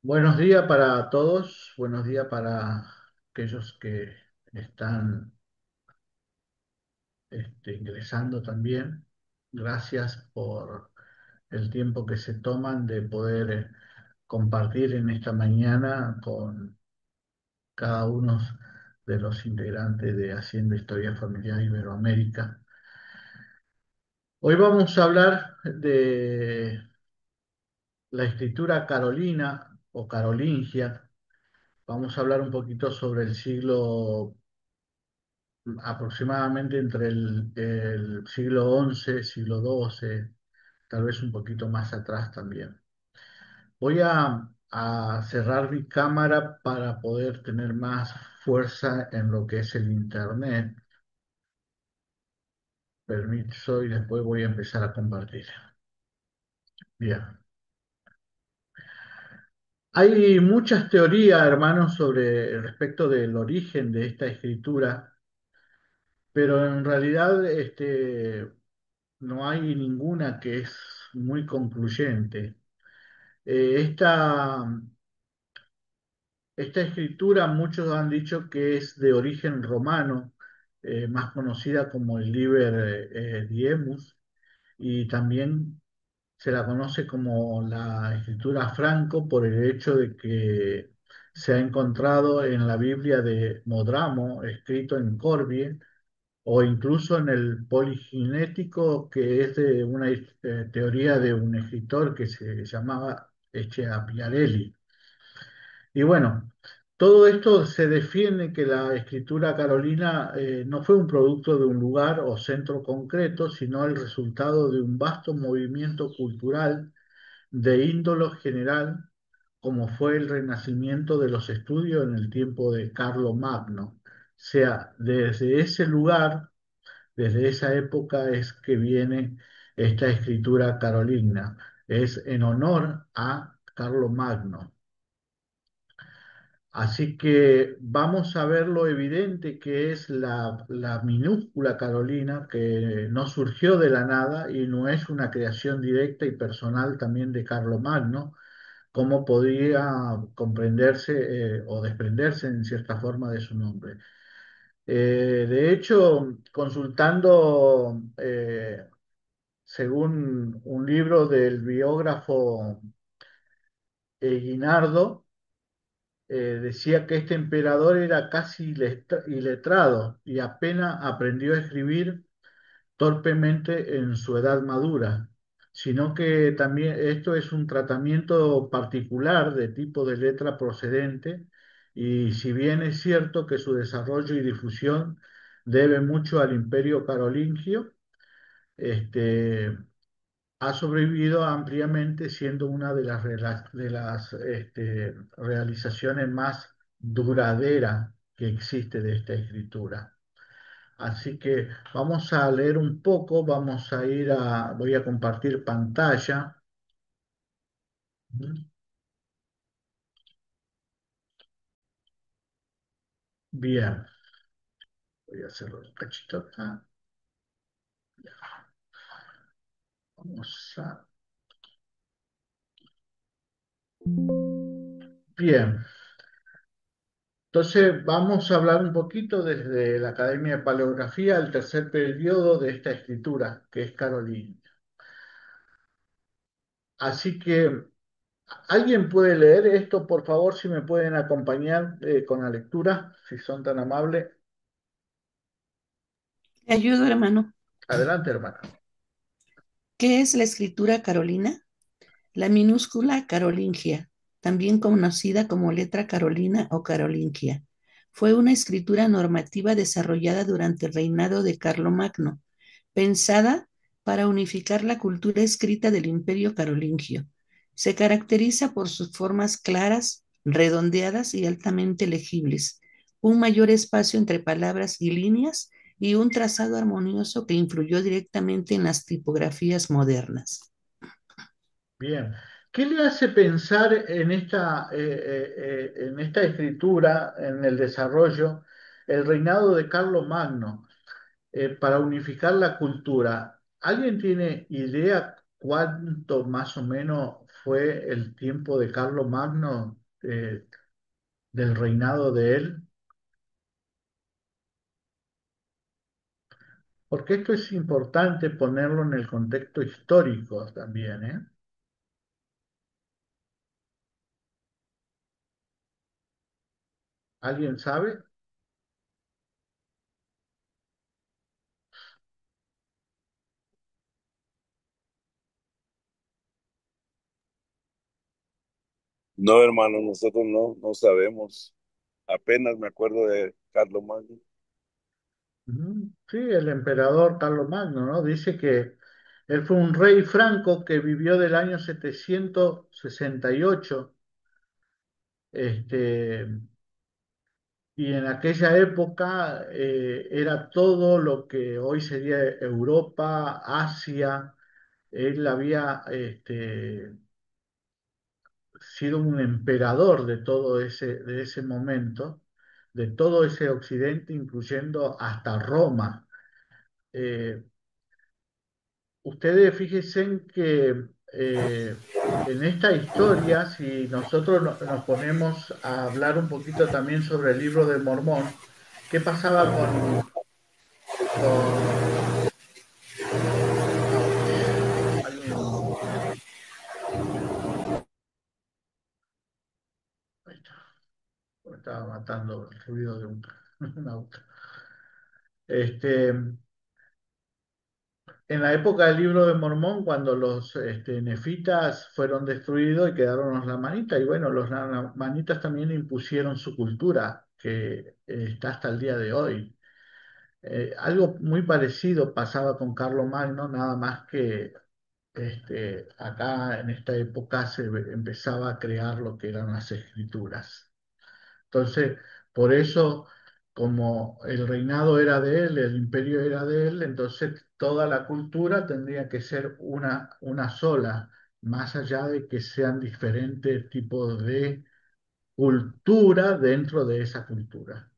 Buenos días para todos, buenos días para aquellos que están ingresando también. Gracias por el tiempo que se toman de poder compartir en esta mañana con cada uno de los integrantes de Hacienda Historia Familiar Iberoamérica. Hoy vamos a hablar de la escritura carolina o carolingia. Vamos a hablar un poquito sobre el siglo aproximadamente entre el siglo XI, siglo XII, tal vez un poquito más atrás también. Voy a cerrar mi cámara para poder tener más fuerza en lo que es el Internet. Permiso y después voy a empezar a compartir. Bien. Hay muchas teorías, hermanos, sobre respecto del origen de esta escritura, pero en realidad no hay ninguna que es muy concluyente. Esta escritura muchos han dicho que es de origen romano, más conocida como el Liber Diemus, y también se la conoce como la escritura franco por el hecho de que se ha encontrado en la Biblia de Modramo, escrito en Corbie, o incluso en el Poliginético, que es de una teoría de un escritor que se llamaba Schiaparelli. Y bueno, todo esto se defiende que la escritura carolina no fue un producto de un lugar o centro concreto, sino el resultado de un vasto movimiento cultural de índole general, como fue el renacimiento de los estudios en el tiempo de Carlo Magno. O sea, desde ese lugar, desde esa época es que viene esta escritura carolina. Es en honor a Carlo Magno. Así que vamos a ver lo evidente que es la minúscula Carolina, que no surgió de la nada y no es una creación directa y personal también de Carlomagno, como podía comprenderse o desprenderse en cierta forma de su nombre. De hecho, consultando, según un libro del biógrafo Guinardo, decía que este emperador era casi iletrado y apenas aprendió a escribir torpemente en su edad madura, sino que también esto es un tratamiento particular de tipo de letra procedente, y si bien es cierto que su desarrollo y difusión debe mucho al imperio carolingio, este, ha sobrevivido ampliamente, siendo una de las realizaciones más duraderas que existe de esta escritura. Así que vamos a leer un poco, voy a compartir pantalla. Bien, voy a hacerlo un cachito acá. Vamos a... Bien, entonces vamos a hablar un poquito desde la Academia de Paleografía, el tercer periodo de esta escritura, que es Carolina. Así que, ¿alguien puede leer esto? Por favor, si me pueden acompañar con la lectura, si son tan amables. Te ayudo, hermano. Adelante, hermana. ¿Qué es la escritura carolina? La minúscula carolingia, también conocida como letra carolina o carolingia, fue una escritura normativa desarrollada durante el reinado de Carlomagno, pensada para unificar la cultura escrita del imperio carolingio. Se caracteriza por sus formas claras, redondeadas y altamente legibles, un mayor espacio entre palabras y líneas y un trazado armonioso que influyó directamente en las tipografías modernas. Bien. ¿Qué le hace pensar en esta escritura, en el desarrollo, el reinado de Carlomagno para unificar la cultura? ¿Alguien tiene idea cuánto más o menos fue el tiempo de Carlomagno, del reinado de él? Porque esto es importante ponerlo en el contexto histórico también, ¿eh? ¿Alguien sabe? No, hermano, nosotros no sabemos. Apenas me acuerdo de Carlos Magno. Sí, el emperador Carlomagno, ¿no? Dice que él fue un rey franco que vivió del año 768, este, y en aquella época era todo lo que hoy sería Europa, Asia. Él había sido un emperador de ese momento, de todo ese occidente, incluyendo hasta Roma. Eh, Ustedes fíjense en que en esta historia, si nosotros nos ponemos a hablar un poquito también sobre el libro de Mormón, ¿qué pasaba con, ouch, hay ahí está, me estaba matando el ruido de un auto. Este, en la época del libro de Mormón, cuando los nefitas fueron destruidos y quedaron los lamanitas, y bueno, los lamanitas también impusieron su cultura, que está hasta el día de hoy. Algo muy parecido pasaba con Carlomagno, nada más que acá en esta época empezaba a crear lo que eran las escrituras. Entonces, por eso, como el reinado era de él, el imperio era de él, entonces toda la cultura tendría que ser una sola, más allá de que sean diferentes tipos de cultura dentro de esa cultura.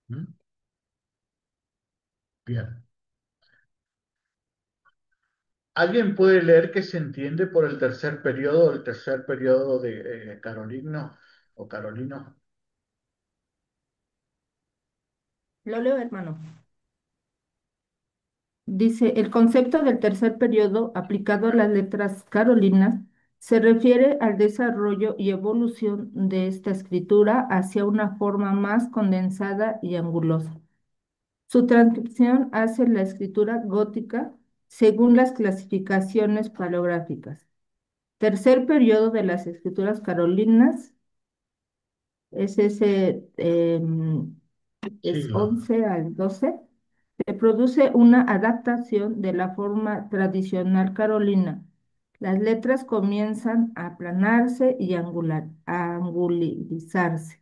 ¿Mm? Bien. ¿Alguien puede leer qué se entiende por el tercer periodo de Carolino o Carolino? Lo leo, hermano. Dice, el concepto del tercer periodo aplicado a las letras carolinas se refiere al desarrollo y evolución de esta escritura hacia una forma más condensada y angulosa. Su transcripción hace la escritura gótica según las clasificaciones paleográficas. Tercer periodo de las escrituras carolinas es ese, es Siglo. 11 al 12. Se produce una adaptación de la forma tradicional carolina. Las letras comienzan a aplanarse y a angulizarse.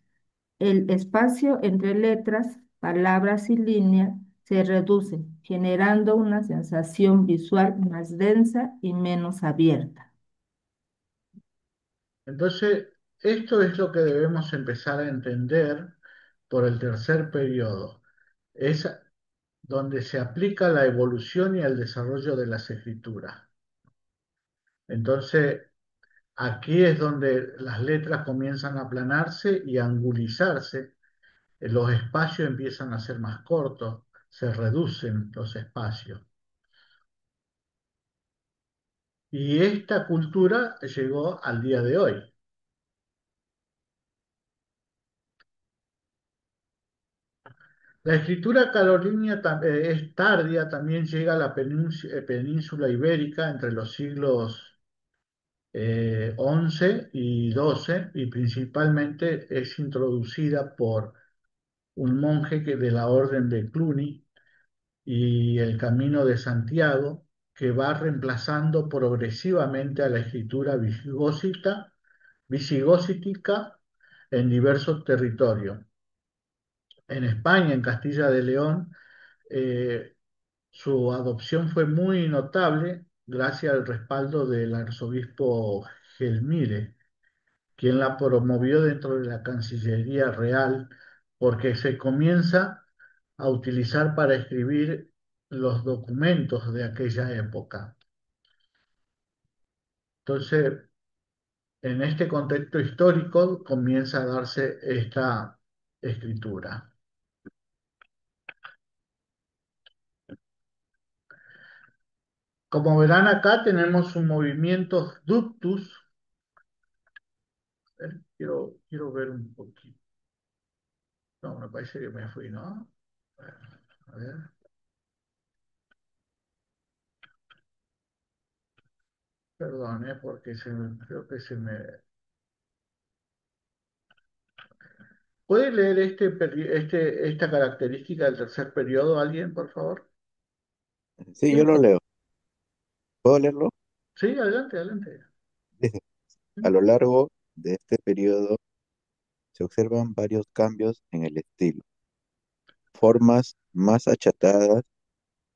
El espacio entre letras, palabras y línea se reduce, generando una sensación visual más densa y menos abierta. Entonces, esto es lo que debemos empezar a entender por el tercer periodo. Es donde se aplica la evolución y el desarrollo de las escrituras. Entonces, aquí es donde las letras comienzan a aplanarse y a angulizarse, los espacios empiezan a ser más cortos, se reducen los espacios. Y esta cultura llegó al día de hoy. La escritura carolina es tardía, también llega a la península ibérica entre los siglos 11 y 12 y principalmente es introducida por un monje de la orden de Cluny y el Camino de Santiago, que va reemplazando progresivamente a la escritura visigótica en diversos territorios. En España, en Castilla de León, eh, su adopción fue muy notable gracias al respaldo del arzobispo Gelmire, quien la promovió dentro de la Cancillería Real, porque se comienza a utilizar para escribir los documentos de aquella época. Entonces, en este contexto histórico comienza a darse esta escritura. Como verán acá tenemos un movimiento ductus. Quiero ver un poquito. No, me parece que me fui, ¿no? A ver. Perdón, porque creo que se me... ¿Puede leer esta característica del tercer periodo alguien, por favor? Sí, yo lo leo. ¿Puedo leerlo? Sí, adelante, adelante. Dice, a lo largo de este periodo se observan varios cambios en el estilo, formas más achatadas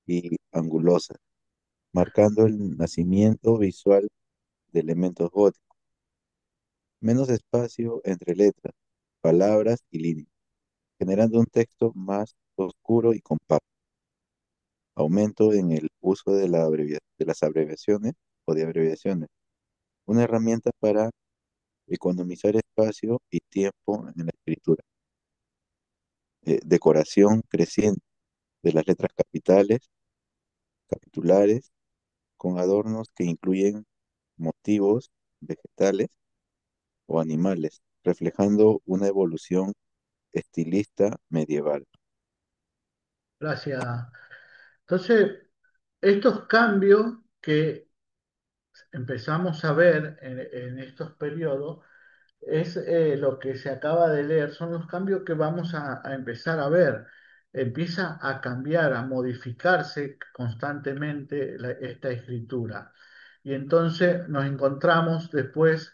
y angulosas, marcando el nacimiento visual de elementos góticos, menos espacio entre letras, palabras y líneas, generando un texto más oscuro y compacto, aumento en el uso de de las abreviaciones o de abreviaciones, una herramienta para economizar espacio y tiempo en la escritura, decoración creciente de las letras capitales, capitulares, con adornos que incluyen motivos vegetales o animales, reflejando una evolución estilista medieval. Gracias. Entonces, estos cambios que empezamos a ver en estos periodos es lo que se acaba de leer, son los cambios que vamos a empezar a ver. Empieza a cambiar, a modificarse constantemente esta escritura. Y entonces nos encontramos después,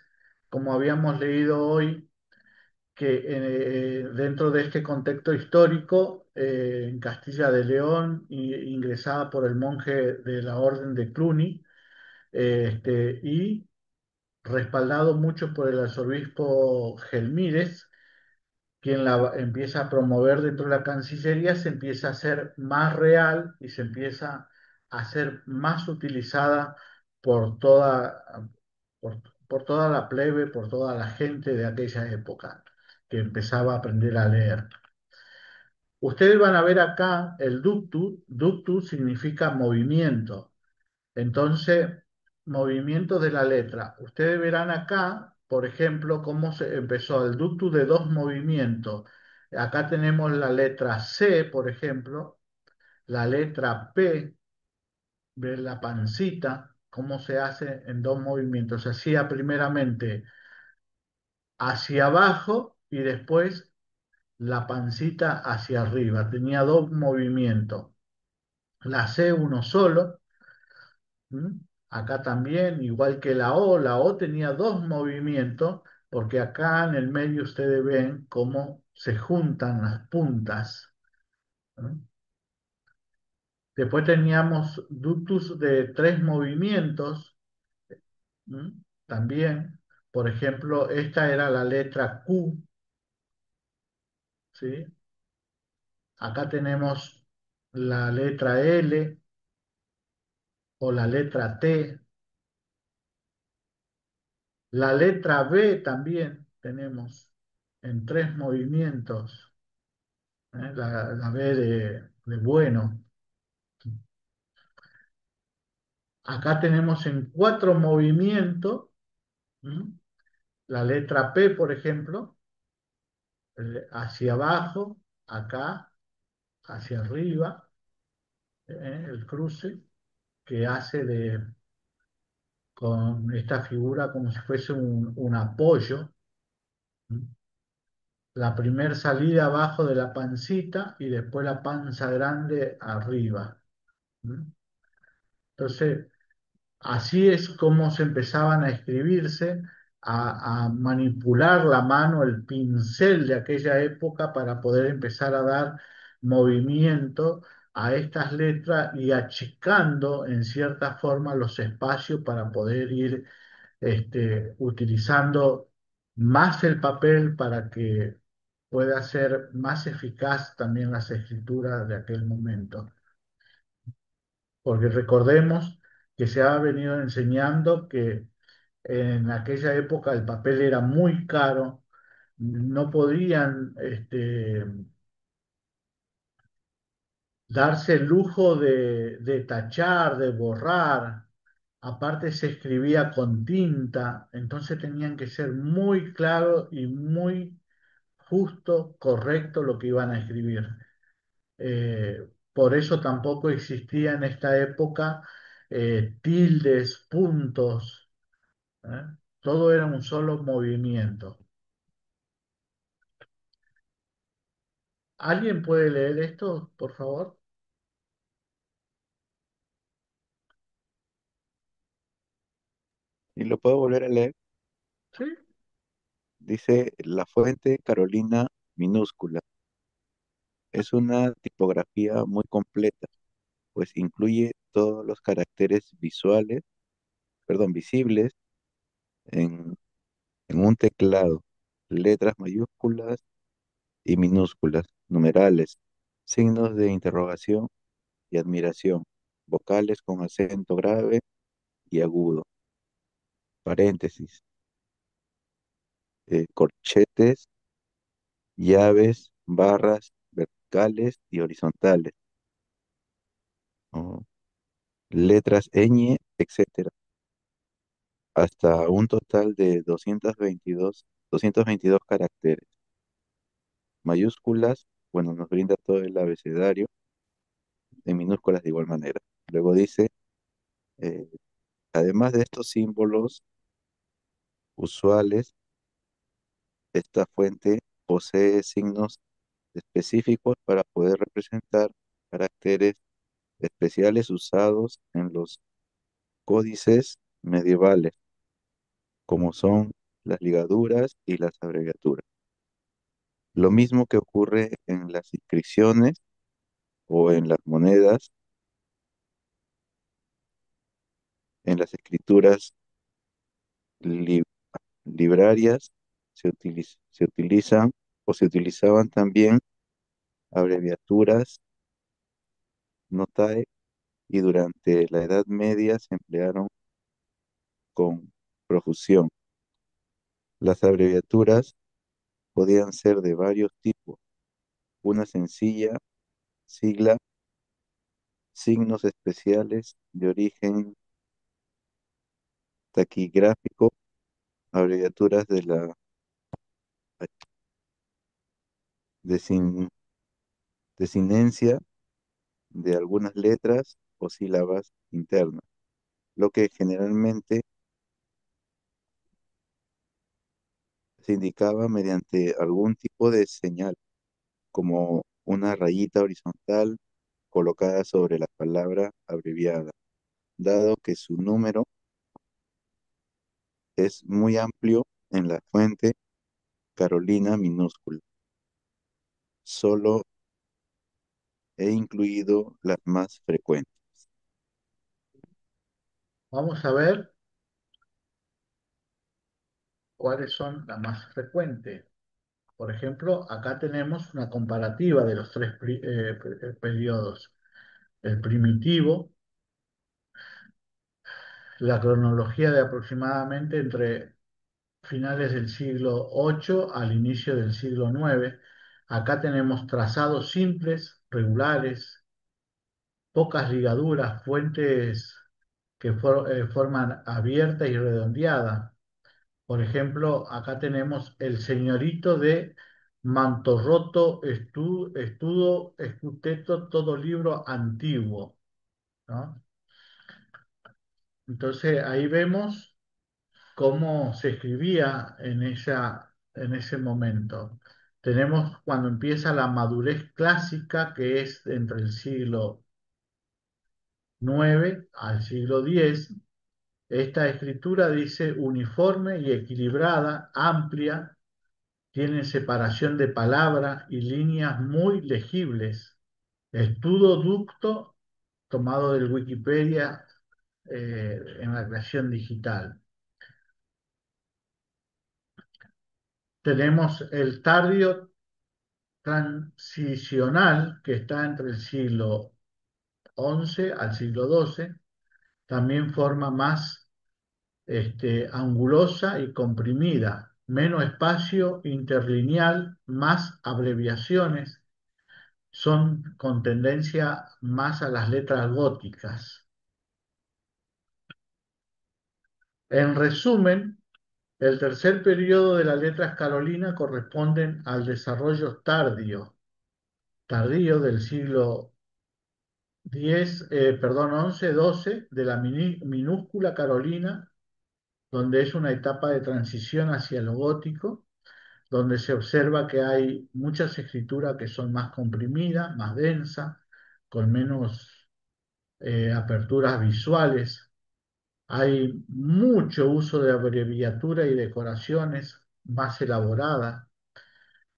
como habíamos leído hoy, que dentro de este contexto histórico, en Castilla de León, ingresada por el monje de la Orden de Cluny, y respaldado mucho por el arzobispo Gelmírez, quien la empieza a promover dentro de la Cancillería, se empieza a hacer más real y se empieza a ser más utilizada por por toda la plebe, por toda la gente de aquella época que empezaba a aprender a leer. Ustedes van a ver acá el ductus. Ductus significa movimiento. Entonces, movimiento de la letra. Ustedes verán acá, por ejemplo, cómo se empezó el ductus de dos movimientos. Acá tenemos la letra C, por ejemplo, la letra P, ver la pancita, cómo se hace en dos movimientos. Se hacía primeramente hacia abajo y después la pancita hacia arriba. Tenía dos movimientos. La C uno solo. ¿Mm? Acá también, igual que la O tenía dos movimientos, porque acá en el medio ustedes ven cómo se juntan las puntas. ¿No? Después teníamos ductus de tres movimientos, ¿Mm? También. Por ejemplo, esta era la letra Q, ¿sí? Acá tenemos la letra L o la letra T. La letra B también tenemos en tres movimientos. La B de bueno. Acá tenemos en cuatro movimientos, ¿m? La letra P, por ejemplo, hacia abajo, acá, hacia arriba, el cruce que hace con esta figura como si fuese un apoyo. ¿M? La primer salida abajo de la pancita y después la panza grande arriba. ¿M? Entonces, así es como se empezaban a escribirse, a manipular la mano, el pincel de aquella época para poder empezar a dar movimiento a estas letras y achicando en cierta forma los espacios para poder ir utilizando más el papel para que pueda ser más eficaz también las escrituras de aquel momento. Porque recordemos que se ha venido enseñando que En aquella época el papel era muy caro, no podían darse el lujo de tachar, de borrar. Aparte se escribía con tinta, entonces tenían que ser muy claro y muy justo, correcto lo que iban a escribir. Por eso tampoco existía en esta época tildes, puntos, ¿eh? Todo era un solo movimiento. ¿Alguien puede leer esto, por favor? Y lo puedo volver a leer. Sí. Dice, la fuente Carolina minúscula es una tipografía muy completa, pues incluye todos los caracteres visuales, perdón, visibles en, en un teclado, letras mayúsculas y minúsculas, numerales, signos de interrogación y admiración, vocales con acento grave y agudo, paréntesis, corchetes, llaves, barras verticales y horizontales, ¿no? Letras ñ, etcétera, hasta un total de 222 caracteres. Mayúsculas, bueno, nos brinda todo el abecedario, en minúsculas de igual manera. Luego dice, eh, además de estos símbolos usuales, esta fuente posee signos específicos para poder representar caracteres especiales usados en los códices medievales, como son las ligaduras y las abreviaturas. Lo mismo que ocurre en las inscripciones o en las monedas, en las escrituras li- librarias, se utilizan o se utilizaban también abreviaturas notae y durante la Edad Media se emplearon con profusión. Las abreviaturas podían ser de varios tipos, una sencilla, sigla, signos especiales de origen taquigráfico, abreviaturas de la desin- desinencia de algunas letras o sílabas internas, lo que generalmente se indicaba mediante algún tipo de señal, como una rayita horizontal colocada sobre la palabra abreviada, dado que su número es muy amplio en la fuente Carolina minúscula. Solo he incluido las más frecuentes. Vamos a ver cuáles son las más frecuentes. Por ejemplo, acá tenemos una comparativa de los tres periodos. El primitivo, la cronología de aproximadamente entre finales del siglo VIII al inicio del siglo IX. Acá tenemos trazados simples, regulares, pocas ligaduras, fuentes que forman abierta y redondeada. Por ejemplo, acá tenemos el señorito de Mantorroto, Estudo, Escuteto, todo libro antiguo, ¿no? Entonces ahí vemos cómo se escribía en ese momento. Tenemos cuando empieza la madurez clásica, que es entre el siglo IX al siglo X. Esta escritura dice uniforme y equilibrada, amplia, tiene separación de palabra y líneas muy legibles. Estudo ducto, tomado del Wikipedia en la creación digital. Tenemos el tardío transicional, que está entre el siglo XI al siglo XII, también forma más angulosa y comprimida, menos espacio interlineal, más abreviaciones, son con tendencia más a las letras góticas. En resumen, el tercer periodo de las letras carolinas corresponden al desarrollo tardío del siglo XI, de la minúscula carolina, donde es una etapa de transición hacia lo gótico, donde se observa que hay muchas escrituras que son más comprimidas, más densas, con menos aperturas visuales. Hay mucho uso de abreviatura y decoraciones más elaboradas.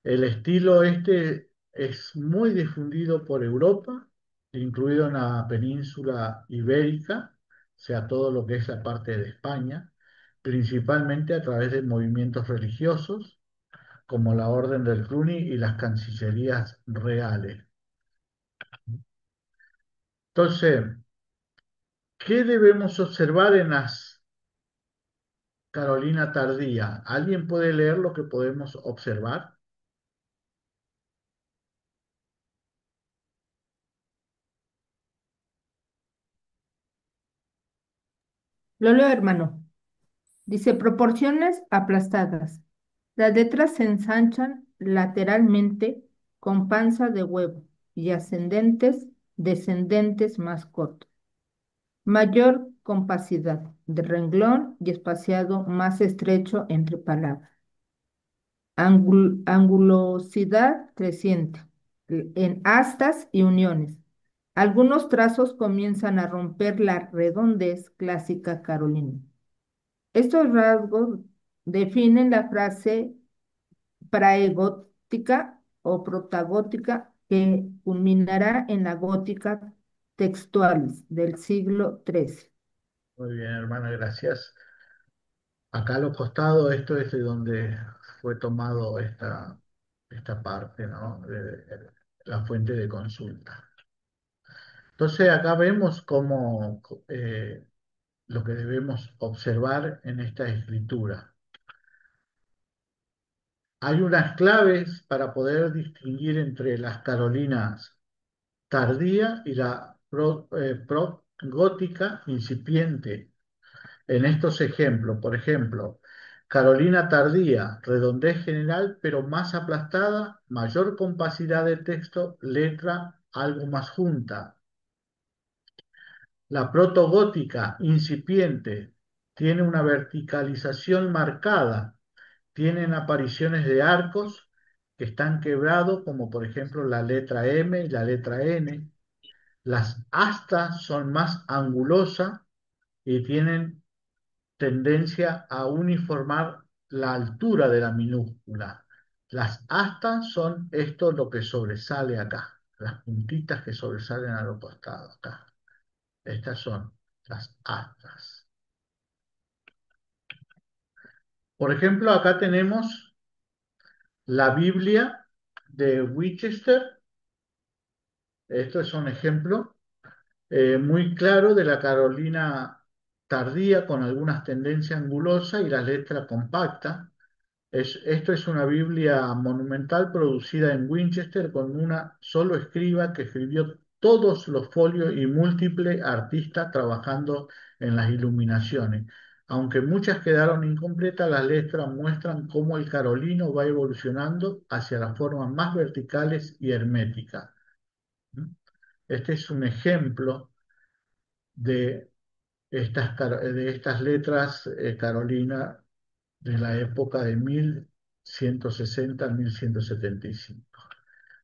El estilo este es muy difundido por Europa, incluido en la península ibérica, o sea, todo lo que es la parte de España, principalmente a través de movimientos religiosos como la Orden del Cluny y las cancillerías reales. Entonces, ¿qué debemos observar en las Carolina tardía? ¿Alguien puede leer lo que podemos observar? Lo leo, hermano. Dice, proporciones aplastadas. Las letras se ensanchan lateralmente con panza de huevo y ascendentes, descendentes más cortos. Mayor compacidad de renglón y espaciado más estrecho entre palabras. Angulosidad creciente en astas y uniones. Algunos trazos comienzan a romper la redondez clásica carolina. Estos rasgos definen la frase praegótica o protagótica que culminará en la gótica textualis del siglo XIII. Muy bien, hermana, gracias. Acá a los costados, esto es de donde fue tomado esta parte, ¿no? De la fuente de consulta. Entonces, acá vemos cómo lo que debemos observar en esta escritura. Hay unas claves para poder distinguir entre las carolinas tardía y la gótica incipiente. En estos ejemplos, por ejemplo, Carolina tardía, redondez general, pero más aplastada, mayor compacidad de texto, letra algo más junta. La protogótica incipiente tiene una verticalización marcada, tienen apariciones de arcos que están quebrados, como por ejemplo la letra M y la letra N. Las astas son más angulosas y tienen tendencia a uniformar la altura de la minúscula. Las astas son esto lo que sobresale acá, las puntitas que sobresalen a los costados acá. Estas son las astas. Por ejemplo, acá tenemos la Biblia de Winchester. Esto es un ejemplo muy claro de la Carolina tardía con algunas tendencias angulosas y la letra compacta. Esto es una Biblia monumental producida en Winchester con una solo escriba que escribió todos los folios y múltiples artistas trabajando en las iluminaciones. Aunque muchas quedaron incompletas, las letras muestran cómo el carolino va evolucionando hacia las formas más verticales y herméticas. Este es un ejemplo de estas letras carolinas de la época de 1160 a 1175.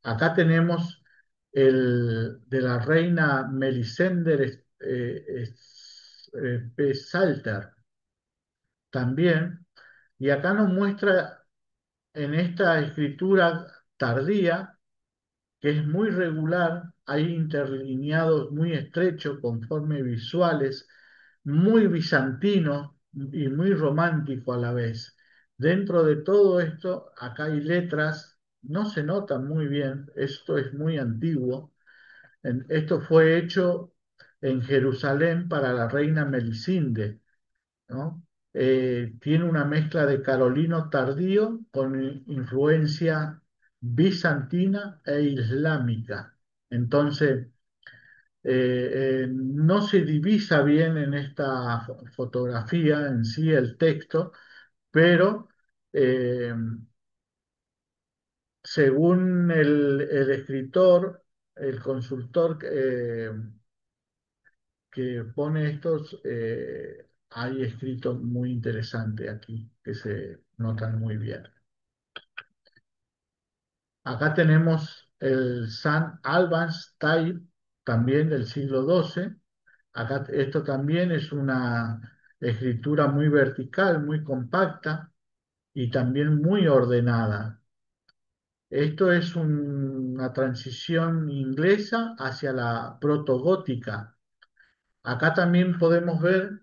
Acá tenemos el de la reina Melisender P. Salter también, y acá nos muestra en esta escritura tardía que es muy regular, hay interlineados muy estrechos, conforme visuales, muy bizantinos y muy romántico a la vez. Dentro de todo esto, acá hay letras, no se notan muy bien, esto es muy antiguo. Esto fue hecho en Jerusalén para la reina Melisinde, ¿no? tiene una mezcla de carolino tardío con influencia bizantina e islámica. Entonces, no se divisa bien en esta fotografía en sí el texto, pero eh, según el escritor, el consultor que pone estos, hay escritos muy interesantes aquí que se notan muy bien. Acá tenemos el San Albans Type, también del siglo XII. Acá esto también es una escritura muy vertical, muy compacta y también muy ordenada. Esto es una transición inglesa hacia la protogótica. Acá también podemos ver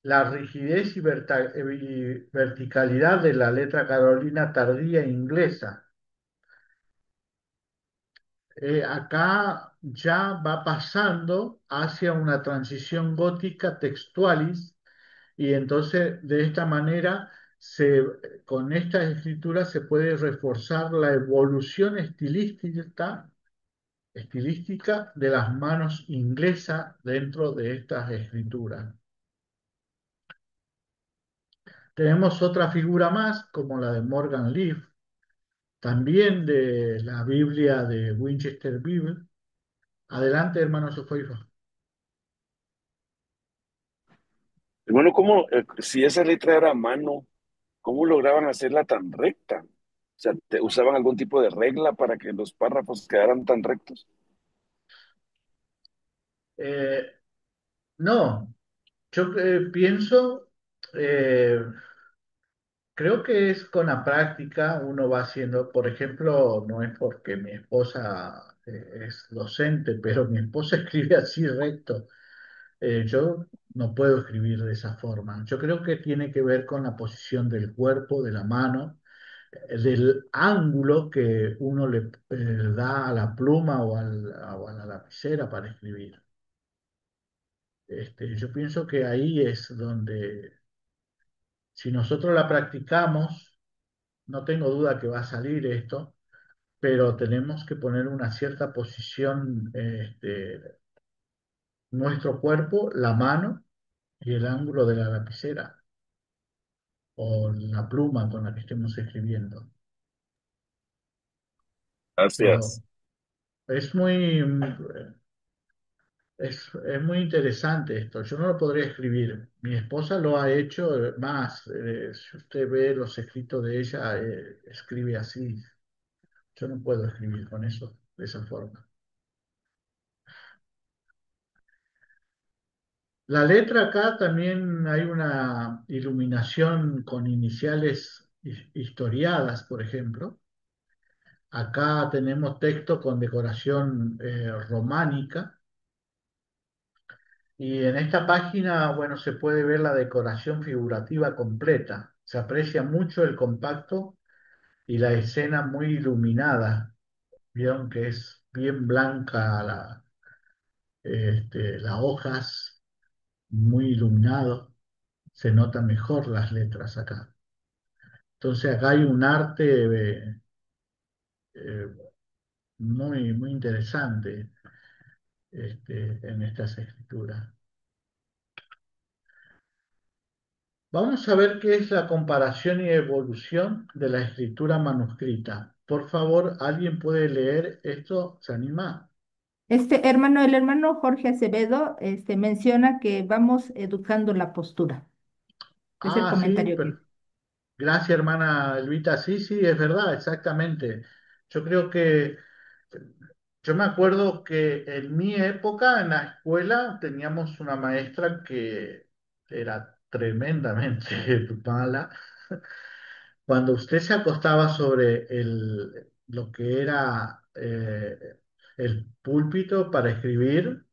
la rigidez y verticalidad de la letra carolina tardía inglesa. Acá ya va pasando hacia una transición gótica textualis y entonces de esta manera con esta escritura se puede reforzar la evolución estilística de las manos inglesas dentro de estas escrituras. Tenemos otra figura más, como la de Morgan Leaf, también de la Biblia de Winchester Bible. Adelante, hermano Sofoifa. Bueno, ¿cómo, si esa letra era a mano, cómo lograban hacerla tan recta? O sea, ¿usaban algún tipo de regla para que los párrafos quedaran tan rectos? Eh, no, yo pienso, eh, creo que es con la práctica uno va haciendo, por ejemplo, no es porque mi esposa es docente, pero mi esposa escribe así recto. Yo no puedo escribir de esa forma. Yo creo que tiene que ver con la posición del cuerpo, de la mano, del ángulo que uno le da a la pluma o a la lapicera para escribir. Yo pienso que ahí es donde, si nosotros la practicamos, no tengo duda que va a salir esto, pero tenemos que poner una cierta posición, nuestro cuerpo, la mano y el ángulo de la lapicera o la pluma con la que estemos escribiendo. Gracias. Pero es muy, es muy interesante esto. Yo no lo podría escribir. Mi esposa lo ha hecho más. Si usted ve los escritos de ella, escribe así. Yo no puedo escribir con eso, de esa forma. La letra acá también hay una iluminación con iniciales historiadas, por ejemplo. Acá tenemos texto con decoración románica. Y en esta página, bueno, se puede ver la decoración figurativa completa. Se aprecia mucho el compacto y la escena muy iluminada. Vieron que es bien blanca las hojas, muy iluminado. Se notan mejor las letras acá. Entonces acá hay un arte eh, muy, muy interesante en estas escrituras. Vamos a ver qué es la comparación y evolución de la escritura manuscrita. Por favor, ¿alguien puede leer esto? ¿Se anima? El hermano Jorge Acevedo, menciona que vamos educando la postura. Es el Ah, sí, comentario que... gracias, hermana Elvita. Sí, sí, es verdad, exactamente. Yo creo que, yo me acuerdo que en mi época en la escuela teníamos una maestra que era tremendamente mala. Cuando usted se acostaba sobre lo que era el púlpito para escribir,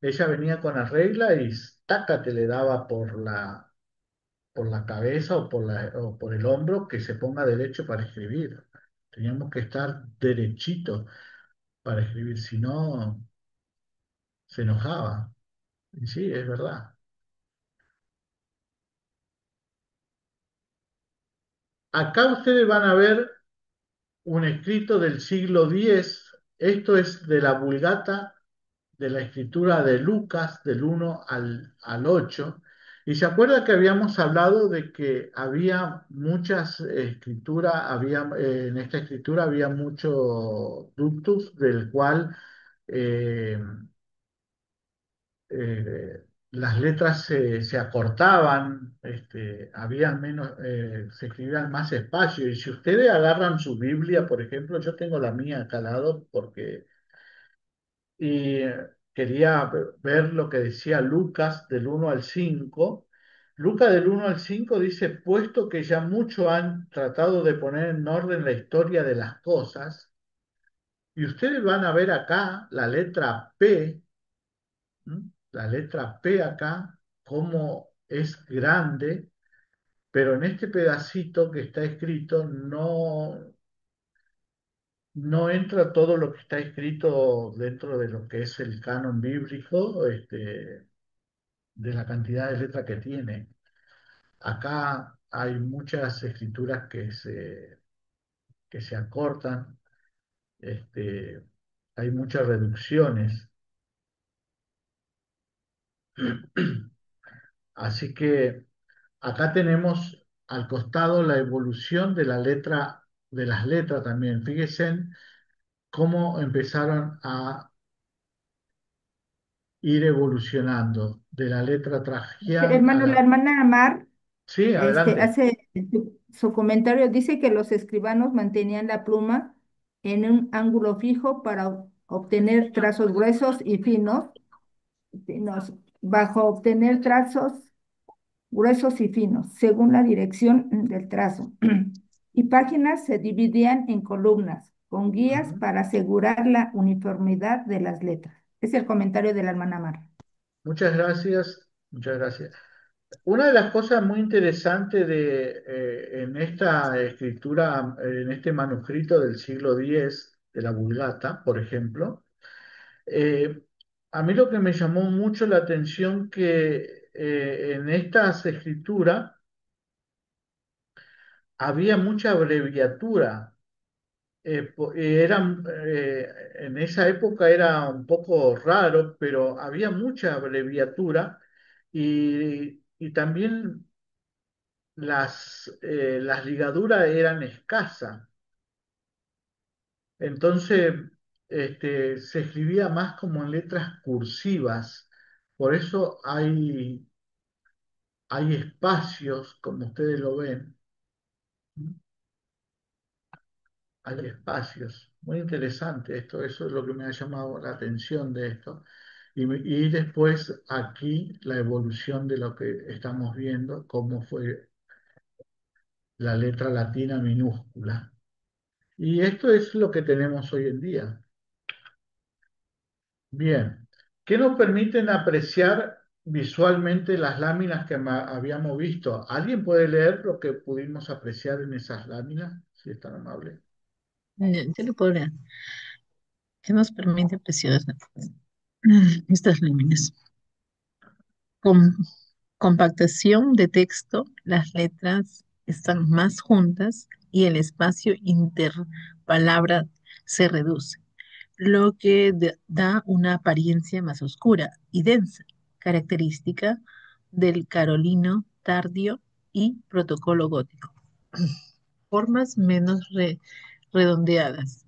ella venía con la regla y tácate le daba por la cabeza o por el hombro que se ponga derecho para escribir. Teníamos que estar derechitos para escribir, si no se enojaba. Y sí, es verdad. Acá ustedes van a ver un escrito del siglo X. Esto es de la Vulgata, de la escritura de Lucas, del 1 al 8. Y se acuerda que habíamos hablado de que había muchas escrituras, en esta escritura había mucho ductus, del cual eh, las letras se acortaban, había menos, se escribían más espacio. Y si ustedes agarran su Biblia, por ejemplo, yo tengo la mía acá al lado porque y quería ver lo que decía Lucas del 1 al 5. Lucas del 1 al 5 dice, puesto que ya mucho han tratado de poner en orden la historia de las cosas, y ustedes van a ver acá la letra P, ¿m? La letra P acá, cómo es grande, pero en este pedacito que está escrito no entra todo lo que está escrito dentro de lo que es el canon bíblico, de la cantidad de letra que tiene. Acá hay muchas escrituras que se acortan, este, hay muchas reducciones. Así que acá tenemos al costado la evolución de la letra, de las letras también. Fíjense en cómo empezaron a ir evolucionando de la letra tragial a Hermano, la la... hermana Amar Sí, adelante. hace su comentario, dice que los escribanos mantenían la pluma en un ángulo fijo para obtener trazos gruesos y finos, bajo obtener trazos gruesos y finos, según la dirección del trazo. Y páginas se dividían en columnas, con guías Ujú. para asegurar la uniformidad de las letras. Es el comentario de la hermana Amar. Muchas gracias, muchas gracias. Una de las cosas muy interesantes en esta escritura, en este manuscrito del siglo X de la Vulgata, por ejemplo, eh, a mí lo que me llamó mucho la atención que en estas escrituras había mucha abreviatura. En esa época era un poco raro, pero había mucha abreviatura y también las ligaduras eran escasas, entonces se escribía más como en letras cursivas, por eso hay espacios, como ustedes lo ven, ¿no? Hay espacios, muy interesante esto, eso es lo que me ha llamado la atención de esto. Y después aquí la evolución de lo que estamos viendo, cómo fue la letra latina minúscula. Y esto es lo que tenemos hoy en día. Bien, ¿qué nos permiten apreciar visualmente las láminas que habíamos visto? ¿Alguien puede leer lo que pudimos apreciar en esas láminas? Si es tan amable. Yo lo puedo leer. ¿Qué nos permite apreciar estas láminas? Con compactación de texto, las letras están más juntas y el espacio interpalabra se reduce, lo que da una apariencia más oscura y densa, característica del carolino tardío y protocolo gótico. Formas menos redondeadas.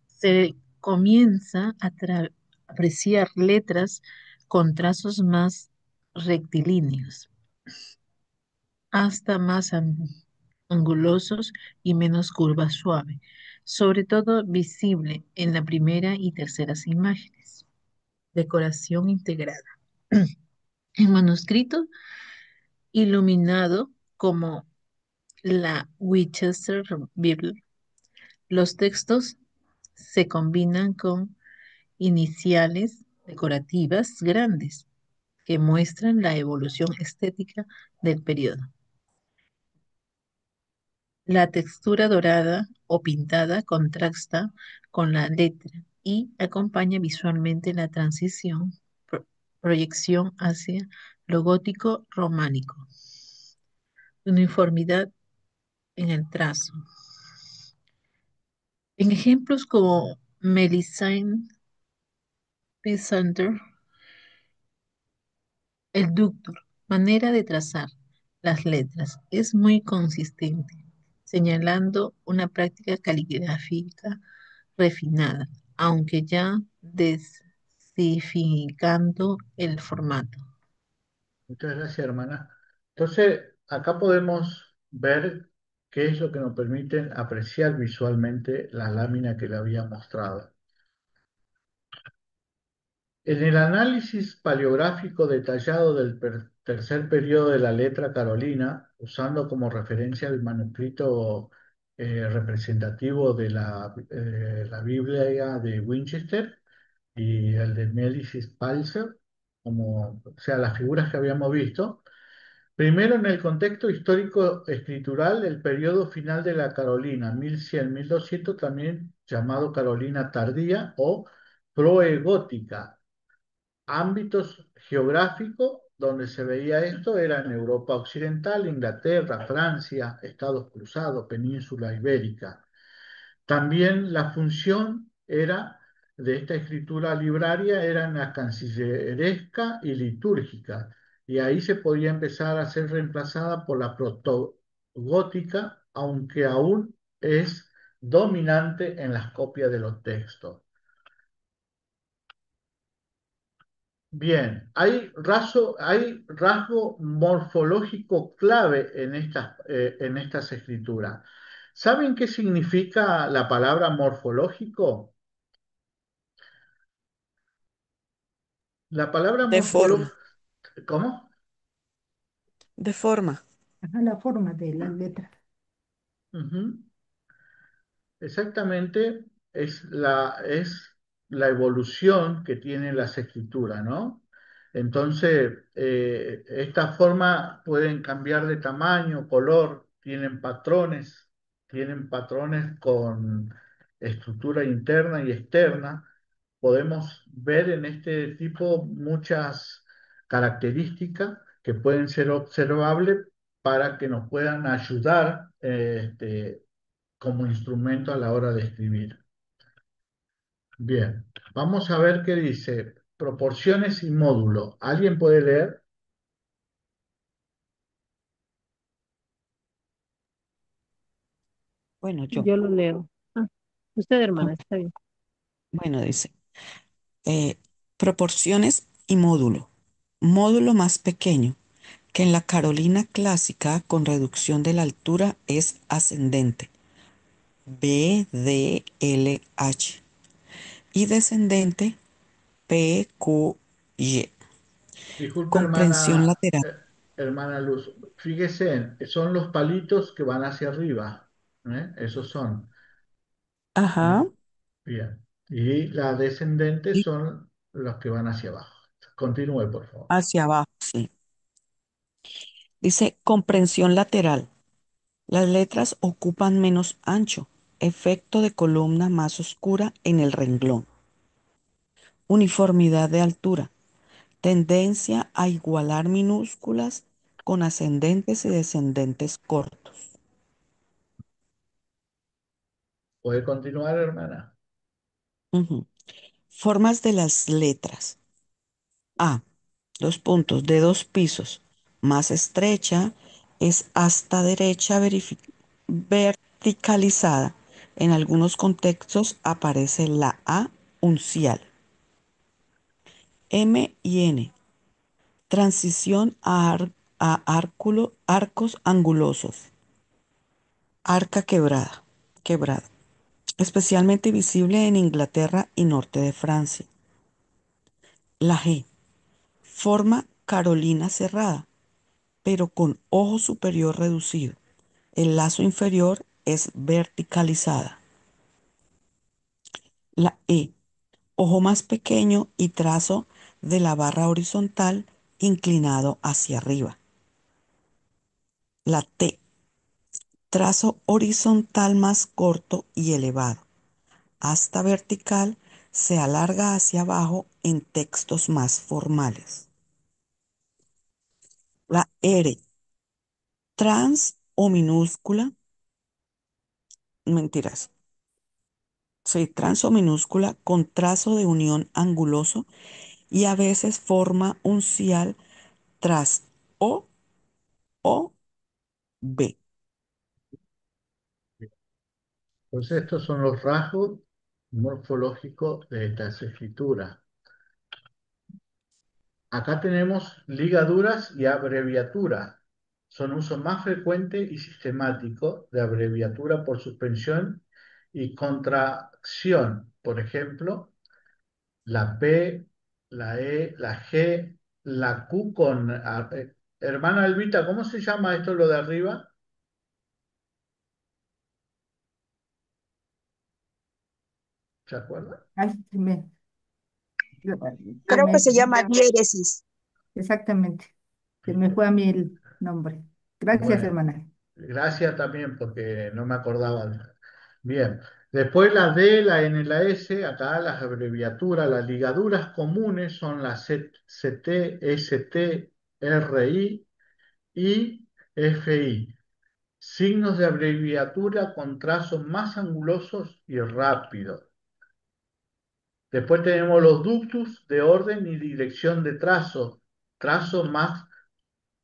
Se comienza a apreciar letras con trazos más rectilíneos, hasta más angulosos y menos curva suave, sobre todo visible en la primera y terceras imágenes. Decoración integrada. En manuscrito iluminado como la Winchester Bible, los textos se combinan con iniciales decorativas grandes que muestran la evolución estética del periodo. La textura dorada o pintada contrasta con la letra y acompaña visualmente la transición, proyección hacia lo gótico románico. Uniformidad en el trazo. En ejemplos como Melisande Lysander, el Ductor, manera de trazar las letras, es muy consistente, señalando una práctica caligráfica refinada, aunque ya desificando el formato. Muchas gracias, hermana. Entonces, acá podemos ver qué es lo que nos permite apreciar visualmente la lámina que le había mostrado. En el análisis paleográfico detallado del tercer periodo de la letra carolina, usando como referencia el manuscrito representativo de la Biblia de Winchester y el de Médicis Palser, como, o sea, las figuras que habíamos visto. Primero, en el contexto histórico escritural, el periodo final de la Carolina, 1100-1200, también llamado Carolina tardía o proegótica. Ámbitos geográficos donde se veía esto eran Europa Occidental, Inglaterra, Francia, Estados Cruzados, Península Ibérica. También la función era de esta escritura libraria era la cancilleresca y litúrgica, y ahí se podía empezar a ser reemplazada por la protogótica, aunque aún es dominante en las copias de los textos. Bien, hay rasgo morfológico clave en estas escrituras. ¿Saben qué significa la palabra morfológico? La palabra De morfológico, forma, ¿cómo? de forma. Ajá, la forma de las letras. Ujú. Exactamente, es la evolución que tienen las escrituras, ¿no? Entonces, estas formas pueden cambiar de tamaño, color, tienen patrones con estructura interna y externa. Podemos ver en este tipo muchas características que pueden ser observables para que nos puedan ayudar como instrumento a la hora de escribir. Bien, vamos a ver qué dice. Proporciones y módulo. ¿Alguien puede leer? Bueno, yo. Yo lo leo. Ah, usted, Mm, hermana, está bien. Bueno, dice, eh, proporciones y módulo. Módulo más pequeño, que en la Carolina clásica con reducción de la altura es ascendente, B, D, L, H, y descendente, P, Q, Y. Disculpe, Comprensión lateral. hermana Luz. Fíjese, son los palitos que van hacia arriba. Esos son. Ajá, Bien, bien. Y la descendente y son los que van hacia abajo. Continúe, por favor. hacia abajo, sí. Dice comprensión lateral. Las letras ocupan menos ancho, efecto de columna más oscura en el renglón. Uniformidad de altura. Tendencia a igualar minúsculas con ascendentes y descendentes cortos. ¿Puede continuar, hermana? Ujú. Formas de las letras. A. Dos puntos de dos pisos. Más estrecha es hasta derecha verticalizada. En algunos contextos aparece la A uncial. M y N. Transición a arcos angulosos. Arca quebrada. Especialmente visible en Inglaterra y norte de Francia. La G. Forma carolina cerrada, pero con ojo superior reducido. El lazo inferior es verticalizada. La E. Ojo más pequeño y trazo de la barra horizontal inclinado hacia arriba. La T. Trazo horizontal más corto y elevado. Hasta vertical se alarga hacia abajo en textos más formales. La R. Trans o minúscula mentiras, sí, transo minúscula con trazo de unión anguloso y a veces forma un cial tras o B. Entonces, estos son los rasgos morfológicos de estas escrituras. Acá tenemos ligaduras y abreviaturas. Son uso más frecuente y sistemático de abreviatura por suspensión y contracción. Por ejemplo, la P, la E, la G, la Q con... hermana Albita, ¿cómo se llama esto lo de arriba? ¿Se acuerda? Ay, se Creo que me- se llama diéresis. exactamente, se me fue a mí el nombre. Gracias, Bueno, hermana. gracias también porque no me acordaba. Bien, después la D, la N, la S, acá las abreviaturas, las ligaduras comunes son la CT, ST, RI y FI. Signos de abreviatura con trazos más angulosos y rápidos. Después tenemos los ductus de orden y dirección de trazo, trazo más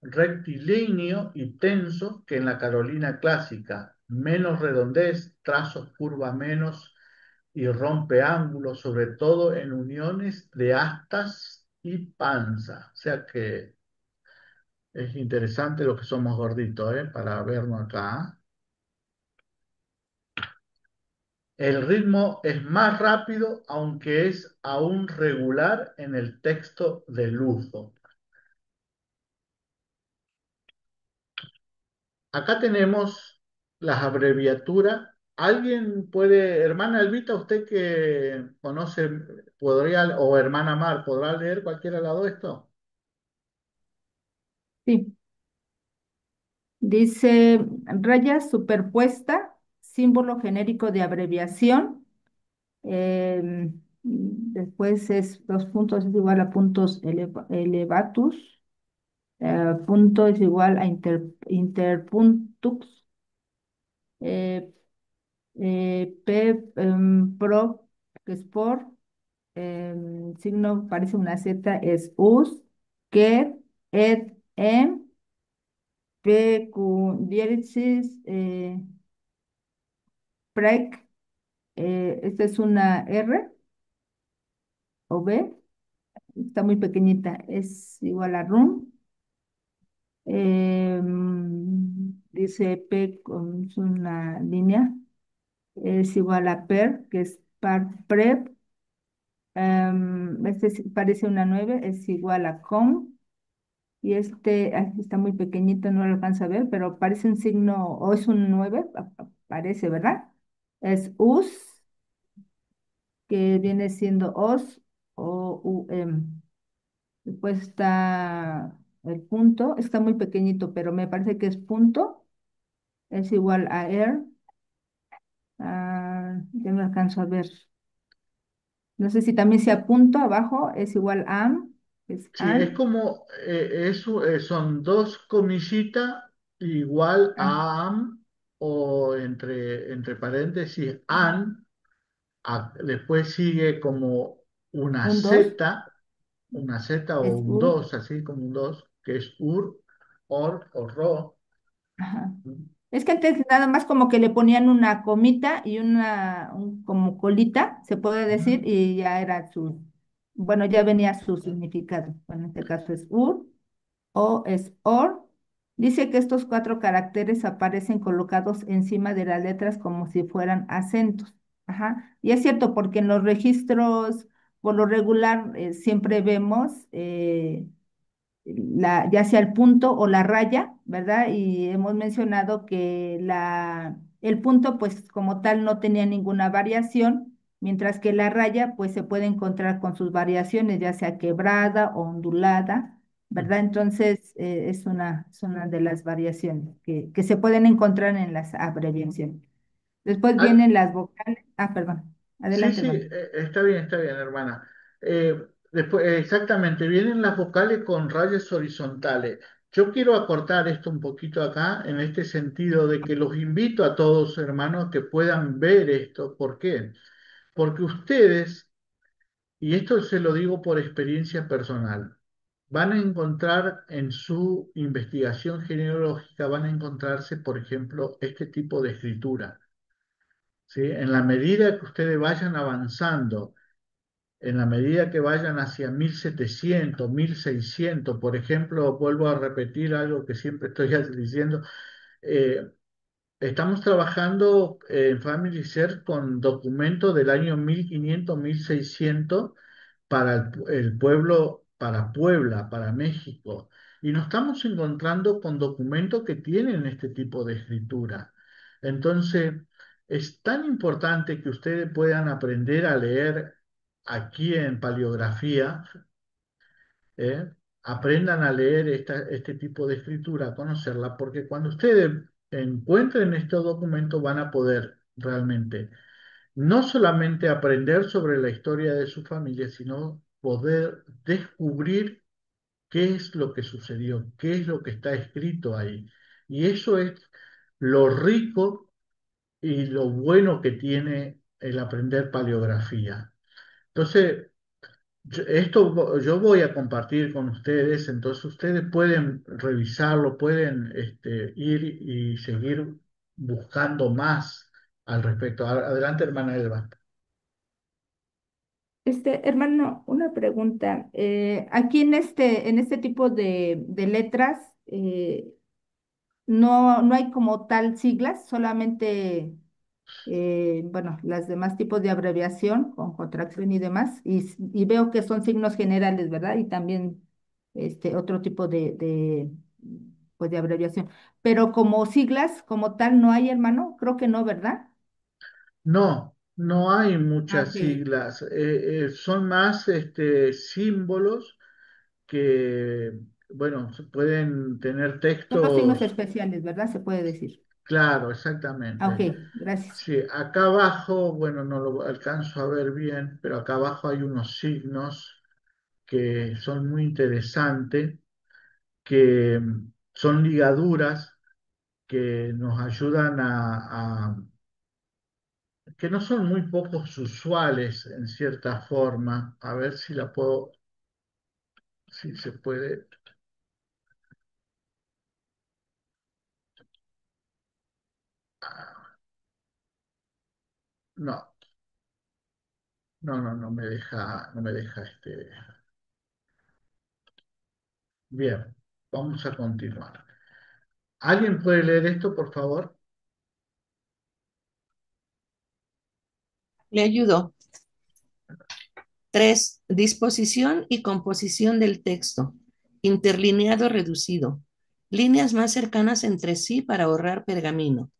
rectilíneo y tenso que en la Carolina clásica, menos redondez, trazos curva menos y rompe ángulos, sobre todo en uniones de astas y panza. O sea que es interesante los que somos gorditos, para vernos acá. El ritmo es más rápido, aunque es aún regular en el texto de lujo. Acá tenemos las abreviaturas. ¿Alguien puede, hermana Elvita, usted que conoce, podría, o hermana Mar, podrá leer cualquiera de las dos esto? Sí, dice raya superpuesta, símbolo genérico de abreviación. Después es dos puntos es igual a puntos elevatus. Punto es igual a interpunctux. eh, P, pro, que es por. Signo parece una Z, es us, que, et, em, P, Q, diéresis, prec. Esta es una R o B, está muy pequeñita, es igual a rum. Dice P con una línea, es igual a per, que es par prep. Parece una 9, es igual a com. Y aquí está muy pequeñito, no lo alcanza a ver, pero parece un signo, o es un 9 parece, ¿verdad? Es us, que viene siendo os o um. Después está el punto, está muy pequeñito, pero me parece que es punto, es igual a air. Ya no alcanzo a ver. No sé si también sea punto abajo, es igual a am, es Sí, es an. como, son dos comillitas igual Ah, a am o entre paréntesis an, después sigue como un 2, una Z o es un u. 2 así como un 2 que es ur, or o ro. Ajá. Es que antes nada más como que le ponían una comita y como colita, se puede decir, Ujú. y ya era bueno, ya venía su significado. Bueno, en este caso es ur o es or. Dice que estos cuatro caracteres aparecen colocados encima de las letras como si fueran acentos. Ajá. Y es cierto, porque en los registros, por lo regular, siempre vemos ya sea el punto o la raya, ¿verdad? Y hemos mencionado que el punto, pues como tal, no tenía ninguna variación, mientras que la raya, pues se puede encontrar con sus variaciones, ya sea quebrada o ondulada, ¿verdad? Entonces, es una de las variaciones que se pueden encontrar en las abreviaciones. Después Al- vienen las vocales. Ah, perdón. sí, Adelante, sí, hermano. está bien, hermana. Después, exactamente, vienen las vocales con rayas horizontales. Yo quiero acortar esto un poquito acá, en este sentido de que los invito a todos, hermanos, que puedan ver esto. ¿Por qué? Porque ustedes, y esto se lo digo por experiencia personal, van a encontrar en su investigación genealógica, van a encontrarse, por ejemplo, este tipo de escritura. ¿Sí? En la medida que ustedes vayan avanzando, en la medida que vayan hacia 1700, 1600, por ejemplo, vuelvo a repetir algo que siempre estoy diciendo, eh, estamos trabajando en Family Search con documentos del año 1500, 1600 para el pueblo, para Puebla, para México. Y nos estamos encontrando con documentos que tienen este tipo de escritura. Entonces, es tan importante que ustedes puedan aprender a leer aquí en paleografía, ¿eh? Aprendan a leer este tipo de escritura, a conocerla, porque cuando ustedes encuentren estos documentos van a poder realmente no solamente aprender sobre la historia de su familia, sino poder descubrir qué es lo que sucedió, qué es lo que está escrito ahí. Y eso es lo rico y lo bueno que tiene el aprender paleografía. Entonces, yo voy a compartir con ustedes, entonces ustedes pueden revisarlo, pueden ir y seguir buscando más al respecto. Adelante, hermana Elba. Hermano, una pregunta. Aquí en este tipo de letras, no hay como tal siglas, solamente, bueno, las demás tipos de abreviación con contracción y demás, y veo que son signos generales, ¿verdad? Y también otro tipo pues de abreviación. Pero como siglas, como tal, no hay, hermano, creo que no, ¿verdad? No, no hay Ah, muchas ok. siglas, son más símbolos que, bueno, pueden tener Son los signos textos, especiales, ¿verdad? Se puede decir. claro, Ah, exactamente. ok, gracias. Sí, acá abajo, bueno, no lo alcanzo a ver bien, pero acá abajo hay unos signos que son muy interesantes, que son ligaduras que nos ayudan que no son muy pocos usuales en cierta forma. A ver si la puedo, si se puede. Ah, no, no me deja, no me deja Bien, vamos a continuar. ¿Alguien puede leer esto, por favor? Le ayudo. 3. Disposición y composición del texto. Interlineado reducido. Líneas más cercanas entre sí para ahorrar pergamino.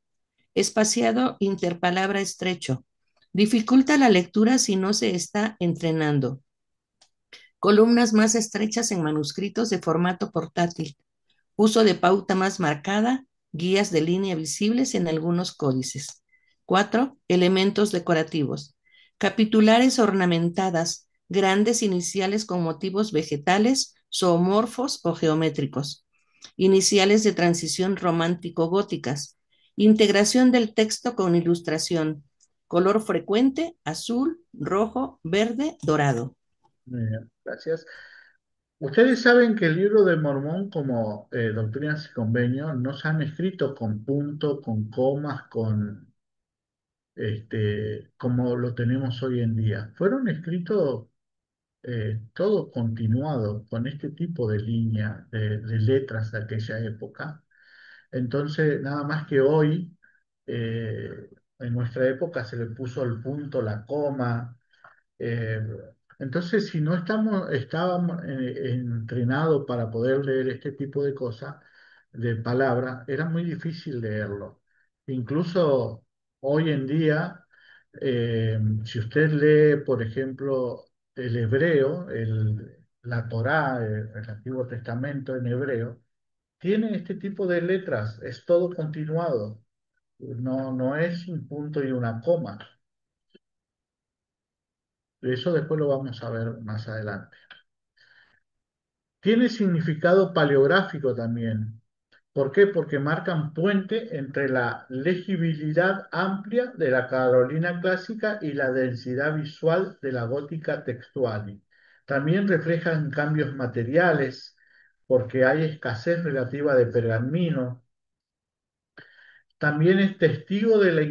Espaciado interpalabra estrecho. Dificulta la lectura si no se está entrenando. Columnas más estrechas en manuscritos de formato portátil. Uso de pauta más marcada. Guías de línea visibles en algunos códices. 4. Elementos decorativos. Capitulares ornamentadas, grandes iniciales con motivos vegetales, zoomorfos o geométricos. Iniciales de transición romántico-góticas. Integración del texto con ilustración. Color frecuente, azul, rojo, verde, dorado. Bien, gracias. Ustedes saben que el libro de Mormón, como Doctrinas y Convenios, no se han escrito con punto, con comas, como lo tenemos hoy en día. Fueron escritos todo continuado con este tipo de línea, de letras de aquella época. Entonces, nada más que hoy, eh, en nuestra época se le puso el punto, la coma. eh, entonces, si no estábamos entrenados para poder leer este tipo de cosas, de palabras, era muy difícil leerlo. Incluso hoy en día, si usted lee, por ejemplo, el hebreo, la Torá, el Antiguo Testamento en hebreo, tiene este tipo de letras, es todo continuado, no es un punto y una coma. Eso después lo vamos a ver más adelante. Tiene significado paleográfico también. ¿Por qué? Porque marcan puente entre la legibilidad amplia de la Carolina clásica y la densidad visual de la gótica textual. También reflejan cambios materiales, porque hay escasez relativa de pergamino. También es testigo de la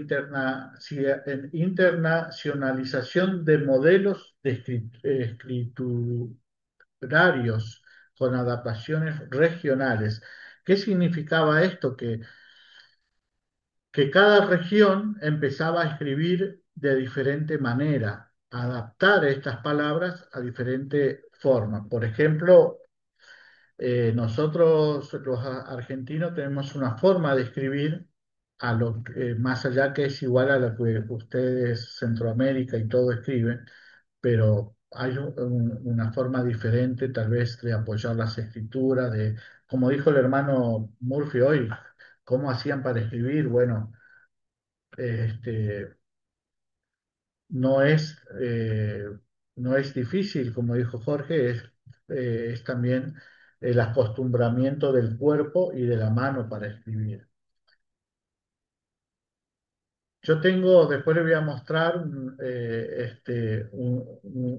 internacionalización de modelos de escriturarios con adaptaciones regionales. ¿Qué significaba esto? Que cada región empezaba a escribir de diferente manera, a adaptar estas palabras a diferente forma. Por ejemplo, nosotros los argentinos tenemos una forma de escribir más allá que es igual a lo que ustedes, Centroamérica y todo escriben, pero hay una forma diferente tal vez de apoyar las escrituras, como dijo el hermano Murphy hoy, cómo hacían para escribir. Bueno, este, no es, eh, no es difícil, como dijo Jorge, es también el acostumbramiento del cuerpo y de la mano para escribir. Yo tengo, después les voy a mostrar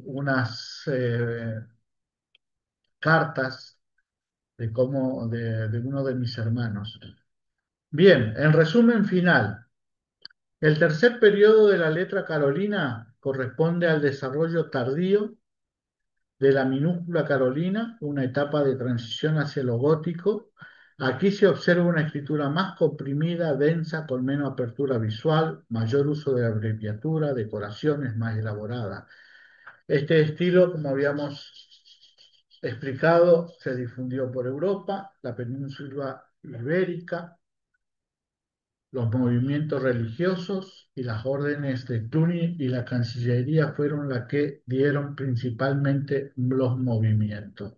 unas cartas de uno de mis hermanos. Bien, en resumen final, el tercer periodo de la letra carolina corresponde al desarrollo tardío de la minúscula carolina, una etapa de transición hacia lo gótico. Aquí se observa una escritura más comprimida, densa, con menos apertura visual, mayor uso de la abreviatura, decoraciones más elaboradas. Este estilo, como habíamos explicado, se difundió por Europa, la península ibérica, los movimientos religiosos y las órdenes de Cluny y la Cancillería fueron las que dieron principalmente los movimientos.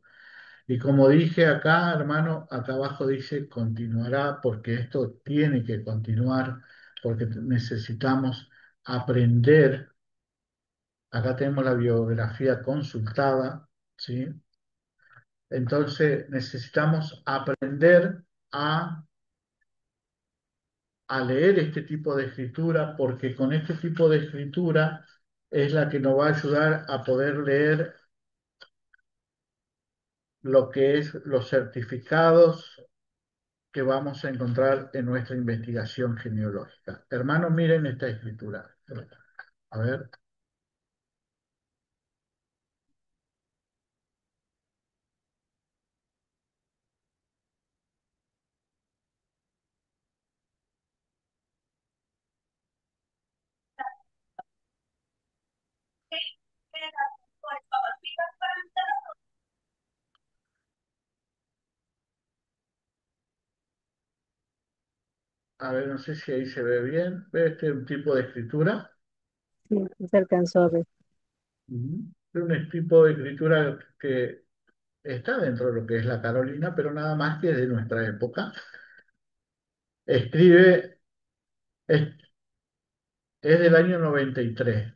Y como dije acá, hermano, acá abajo dice continuará porque esto tiene que continuar, porque necesitamos aprender. Acá tenemos la biografía consultada, ¿sí? Entonces necesitamos aprender a, a leer este tipo de escritura, porque con este tipo de escritura es la que nos va a ayudar a poder leer lo que es los certificados que vamos a encontrar en nuestra investigación genealógica. Hermanos, miren esta escritura. A ver, a ver, no sé si ahí se ve bien. ¿Ve este tipo de escritura? Sí, se alcanzó a ver. Ujú. Es un tipo de escritura que está dentro de lo que es la Carolina, pero nada más que de nuestra época. Escribe, es, es del año 93.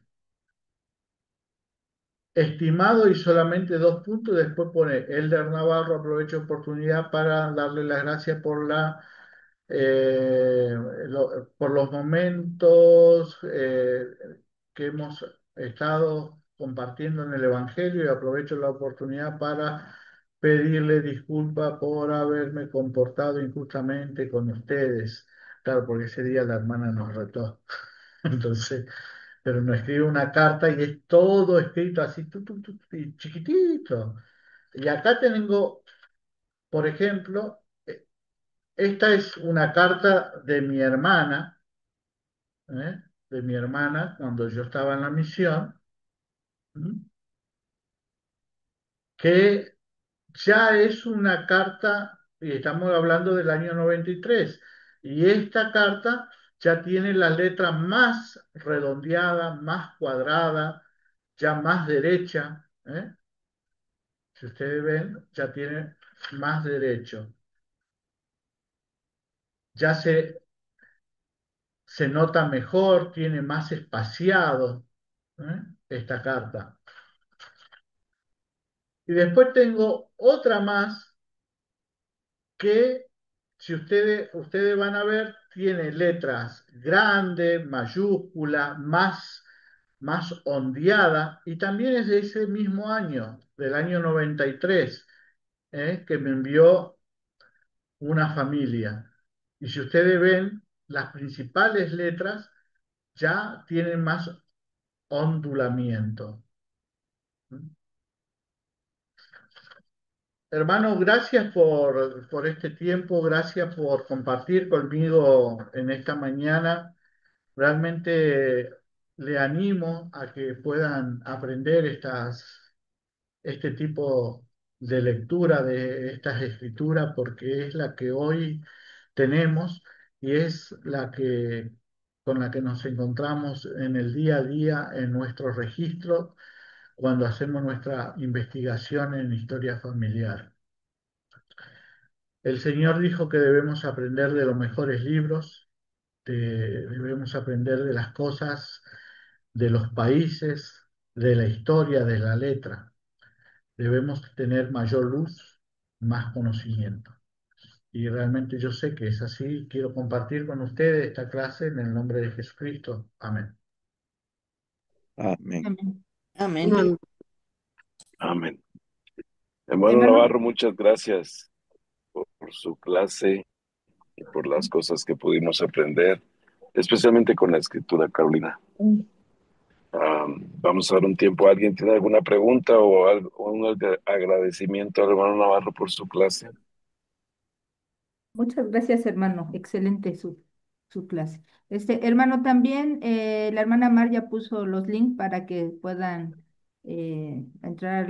Estimado y solamente dos puntos, después pone Elder Navarro, aprovecho oportunidad para darle las gracias por por los momentos que hemos estado compartiendo en el Evangelio y aprovecho la oportunidad para pedirle disculpas por haberme comportado injustamente con ustedes. Claro, porque ese día la hermana nos retó. Entonces, pero nos escribe una carta y es todo escrito así, y chiquitito. Y acá tengo, por ejemplo, esta es una carta ¿eh? de mi hermana cuando yo estaba en la misión, ¿m? Que ya es una carta, y estamos hablando del año 93, y esta carta ya tiene la letra más redondeada, más cuadrada, ya más derecha, ¿eh? Si ustedes ven, ya tiene más derecho. Ya se nota mejor, tiene más espaciado, ¿eh? Esta carta. Y después tengo otra más que, si ustedes van a ver, tiene letras grandes, mayúsculas, más ondeada, y también es de ese mismo año, del año 93, que me envió una familia. Y si ustedes ven, las principales letras ya tienen más ondulamiento. Hermano, gracias por este tiempo, gracias por compartir conmigo en esta mañana. Realmente le animo a que puedan aprender este tipo de lectura de estas escrituras, porque es la que hoy tenemos y es con la que nos encontramos en el día a día en nuestro registro cuando hacemos nuestra investigación en historia familiar. El Señor dijo que debemos aprender de los mejores libros, debemos aprender de las cosas, de los países, de la historia, de la letra. Debemos tener mayor luz, más conocimiento. Y realmente yo sé que es así. Quiero compartir con ustedes esta clase en el nombre de Jesucristo. Amén. Amén. Amén. Amén. Amén. Hermano Hermano, Navarro, muchas gracias por su clase y por las cosas que pudimos aprender, especialmente con la escritura, Carolina. Vamos a dar un tiempo. ¿Alguien tiene alguna pregunta o un agradecimiento al hermano Navarro por su clase? muchas gracias, hermano. Excelente su clase. Hermano, también la hermana Mar ya puso los links para que puedan entrar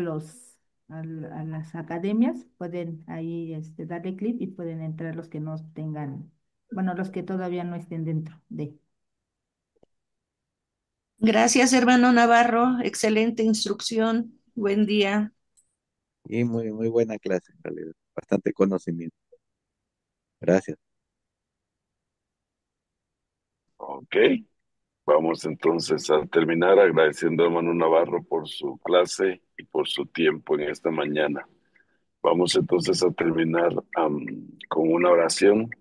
a las academias. Pueden ahí darle clic y pueden entrar los que no tengan, bueno, los que todavía no estén dentro de. Gracias, hermano Navarro. Excelente instrucción. Buen día. Y muy buena clase, en realidad. Bastante conocimiento. Gracias. Ok. Vamos entonces a terminar agradeciendo a hermano Navarro por su clase y por su tiempo en esta mañana. Vamos entonces a terminar con una oración.